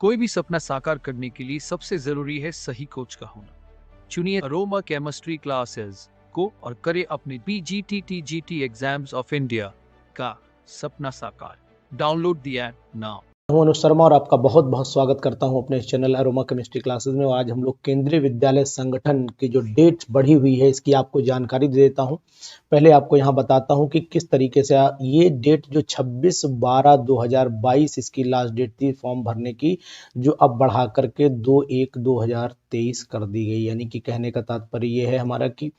कोई भी सपना साकार करने के लिए सबसे जरूरी है सही कोच का होना। चुनिए अरोमा केमिस्ट्री क्लासेस को और करें अपने PGT एग्जाम्स ऑफ इंडिया का सपना साकार। Download the app now. हूं अनुज शर्मा और आपका बहुत बहुत स्वागत करता हूं अपने इस चैनल अरोमा केमिस्ट्री क्लासेस में। आज हम लोग केंद्रीय विद्यालय संगठन की जो डेट बढ़ी हुई है इसकी आपको जानकारी दे देता हूं। पहले आपको यहां बताता हूं कि किस तरीके से ये डेट जो 26/12/2022 इसकी लास्ट डेट थी फॉर्म भरने की, जो अब बढ़ा करके 2/1/2023 कर दी गई। यानी कि कहने का तात्पर्य ये है हमारा कि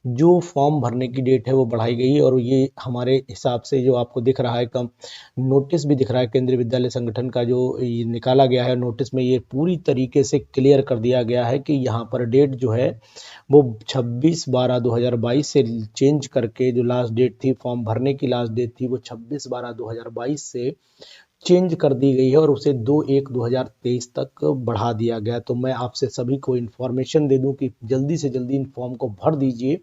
जो फॉर्म भरने की डेट है वो बढ़ाई गई है। और ये हमारे हिसाब से जो आपको दिख रहा है कम नोटिस भी दिख रहा है केंद्रीय विद्यालय संगठन का जो ये निकाला गया है, नोटिस में ये पूरी तरीके से क्लियर कर दिया गया है कि यहाँ पर डेट जो है वो 26/12/2022 से चेंज करके जो लास्ट डेट थी फॉर्म भरने की लास्ट डेट थी वो 26/12/2022 से चेंज कर दी गई है और उसे 2/1/2023 तक बढ़ा दिया गया। तो मैं आपसे सभी को इन्फॉर्मेशन दे दूं कि जल्दी से जल्दी इन फॉर्म को भर दीजिए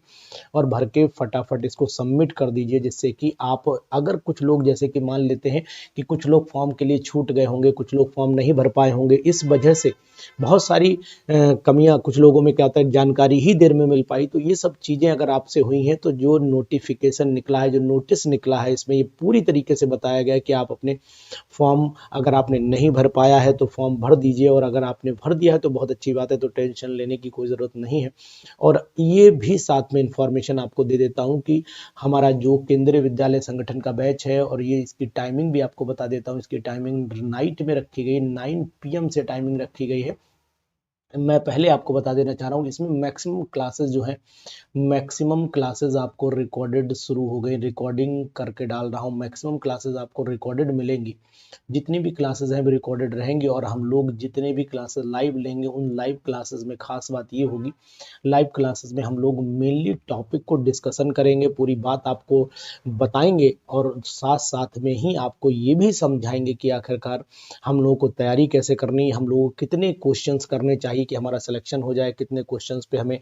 और भर के फटाफट इसको सबमिट कर दीजिए, जिससे कि आप अगर कुछ लोग जैसे कि मान लेते हैं कि कुछ लोग फॉर्म के लिए छूट गए होंगे, कुछ लोग फॉर्म नहीं भर पाए होंगे, इस वजह से बहुत सारी कमियां कुछ लोगों में क्या होता है जानकारी ही देर में मिल पाई। तो ये सब चीज़ें अगर आपसे हुई हैं तो जो नोटिफिकेशन निकला है, जो नोटिस निकला है, इसमें ये पूरी तरीके से बताया गया है कि आप अपने फॉर्म अगर आपने नहीं भर पाया है तो फॉर्म भर दीजिए, और अगर आपने भर दिया है तो बहुत अच्छी बात है, तो टेंशन लेने की कोई ज़रूरत नहीं है। और ये भी साथ में इंफॉर्मेशन आपको दे देता हूँ कि हमारा जो केंद्रीय विद्यालय संगठन का बैच है, और ये इसकी टाइमिंग भी आपको बता देता हूँ। इसकी टाइमिंग नाइट में रखी गई, 9 PM से टाइमिंग रखी गई है। मैं पहले आपको बता देना चाह रहा हूँ इसमें मैक्सिमम क्लासेस जो है, मैक्सिमम क्लासेस आपको रिकॉर्डेड शुरू हो गई, रिकॉर्डिंग करके डाल रहा हूँ। मैक्सिमम क्लासेस आपको रिकॉर्डेड मिलेंगी, जितनी भी क्लासेस हैं रिकॉर्डेड रहेंगी। और हम लोग जितने भी क्लासेस लाइव लेंगे उन लाइव क्लासेस में खास बात ये होगी, लाइव क्लासेस में हम लोग मेनली टॉपिक को डिस्कशन करेंगे, पूरी बात आपको बताएंगे और साथ साथ में ही आपको ये भी समझाएंगे कि आखिरकार हम लोगों को तैयारी कैसे करनी है, हम लोगों को कितने क्वेश्चंस करने चाहिए कि हमारा सिलेक्शन हो जाए, कितने क्वेश्चंस पे हमें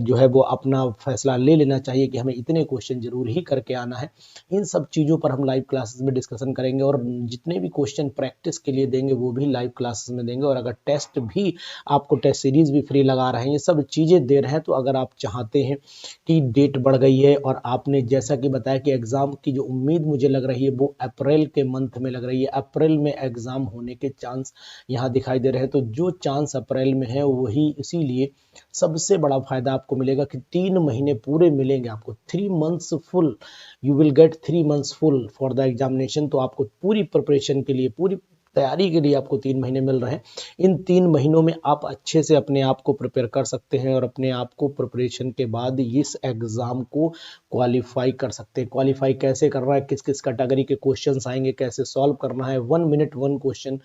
जो है वो अपना फैसला ले लेना चाहिए कि हमें इतने क्वेश्चन जरूर ही करके आना है। इन सब चीज़ों पर हम लाइव क्लासेस में डिस्कशन करेंगे, और जितने भी क्वेश्चन प्रैक्टिस के लिए देंगे वो भी लाइव क्लासेस में देंगे। और अगर टेस्ट भी आपको टेस्ट सीरीज भी फ्री लगा रहे हैं, ये सब चीज़ें दे रहे हैं। तो अगर आप चाहते हैं कि डेट बढ़ गई है और आपने जैसा कि बताया कि एग्ज़ाम की जो उम्मीद मुझे लग रही है वो अप्रैल के मंथ में लग रही है, अप्रैल में एग्ज़ाम होने के चांस यहाँ दिखाई दे रहे हैं। तो जो चांस अप्रैल में है वही, इसीलिए सबसे बड़ा फायदा आपको मिलेगा कि 3 महीने पूरे मिलेंगे आपको, 3 months full, you will get 3 months full for the examination. तो आपको पूरी प्रिपरेशन के लिए, पूरी तैयारी के लिए आपको 3 महीने मिल रहे हैं। इन 3 महीनों में आप अच्छे से अपने आप को प्रिपेयर कर सकते हैं और अपने आप को प्रिपरेशन के बाद इस एग्ज़ाम को क्वालिफाई कर सकते हैं। क्वालिफाई कैसे करना है, किस किस कैटेगरी के क्वेश्चंस आएंगे, कैसे सॉल्व करना है, 1 मिनट 1 क्वेश्चन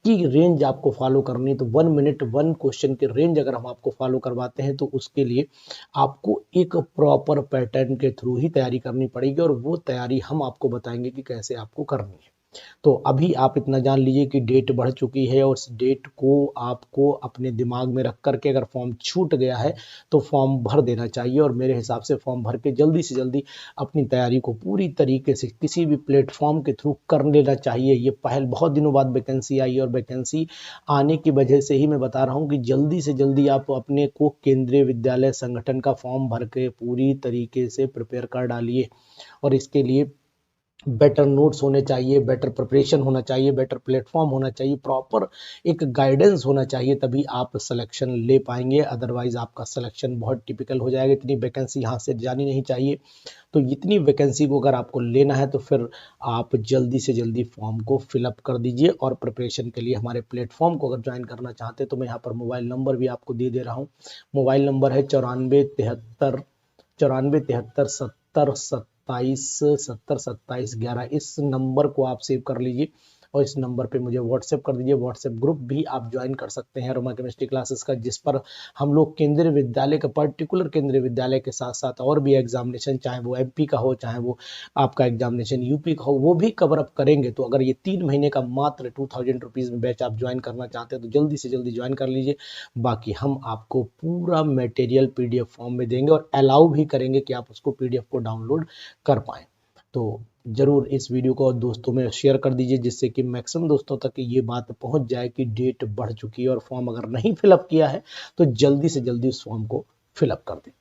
की रेंज आपको फॉलो करनी है। तो 1 मिनट 1 क्वेश्चन की रेंज अगर हम आपको फॉलो करवाते हैं तो उसके लिए आपको एक प्रॉपर पैटर्न के थ्रू ही तैयारी करनी पड़ेगी, और वो तैयारी हम आपको बताएंगे कि कैसे आपको करनी है। तो अभी आप इतना जान लीजिए कि डेट बढ़ चुकी है, और उस डेट को आपको अपने दिमाग में रख करके अगर फॉर्म छूट गया है तो फॉर्म भर देना चाहिए। और मेरे हिसाब से फॉर्म भर के जल्दी से जल्दी अपनी तैयारी को पूरी तरीके से किसी भी प्लेटफॉर्म के थ्रू कर लेना चाहिए। ये पहल बहुत दिनों बाद वैकेंसी आई, और वैकेंसी आने की वजह से ही मैं बता रहा हूँ कि जल्दी से जल्दी आप अपने को केंद्रीय विद्यालय संगठन का फॉर्म भर के पूरी तरीके से प्रिपेयर कर डालिए। और इसके लिए बेटर नोट्स होने चाहिए, बेटर प्रिपरेशन होना चाहिए, बेटर प्लेटफॉर्म होना चाहिए, प्रॉपर एक गाइडेंस होना चाहिए, तभी आप सिलेक्शन ले पाएंगे। अदरवाइज आपका सिलेक्शन बहुत टिपिकल हो जाएगा। इतनी वैकेंसी यहाँ से जानी नहीं चाहिए। तो इतनी वैकेंसी को अगर आपको लेना है तो फिर आप जल्दी से जल्दी फॉर्म को फिलअप कर दीजिए। और प्रिपरेशन के लिए हमारे प्लेटफॉर्म को अगर ज्वाइन करना चाहते हैं तो मैं यहाँ पर मोबाइल नंबर भी आपको दे रहा हूँ। मोबाइल नंबर है 9473 70 27 11। इस नंबर को आप सेव कर लीजिए और इस नंबर पे मुझे व्हाट्सएप कर दीजिए। व्हाट्सएप ग्रुप भी आप ज्वाइन कर सकते हैं अरोमा केमिस्ट्री क्लासेस का, जिस पर हम लोग केंद्रीय विद्यालय का, पर्टिकुलर केंद्रीय विद्यालय के साथ साथ और भी एग्जामिनेशन, चाहे वो MP का हो, चाहे वो आपका एग्जामिनेशन UP का हो, वो भी कवर अप करेंगे। तो अगर ये 3 महीने का मात्र 2000 रुपीज़ में बैच आप ज्वाइन करना चाहते हैं तो जल्दी से जल्दी ज्वाइन कर लीजिए। बाकी हम आपको पूरा मटेरियल PDF फॉर्म में देंगे और अलाउ भी करेंगे कि आप उसको PDF को डाउनलोड कर पाएँ। तो ज़रूर इस वीडियो को दोस्तों में शेयर कर दीजिए, जिससे कि मैक्सिमम दोस्तों तक ये बात पहुंच जाए कि डेट बढ़ चुकी है और फॉर्म अगर नहीं फिलअप किया है तो जल्दी से जल्दी उस फॉर्म को फिलअप कर दें।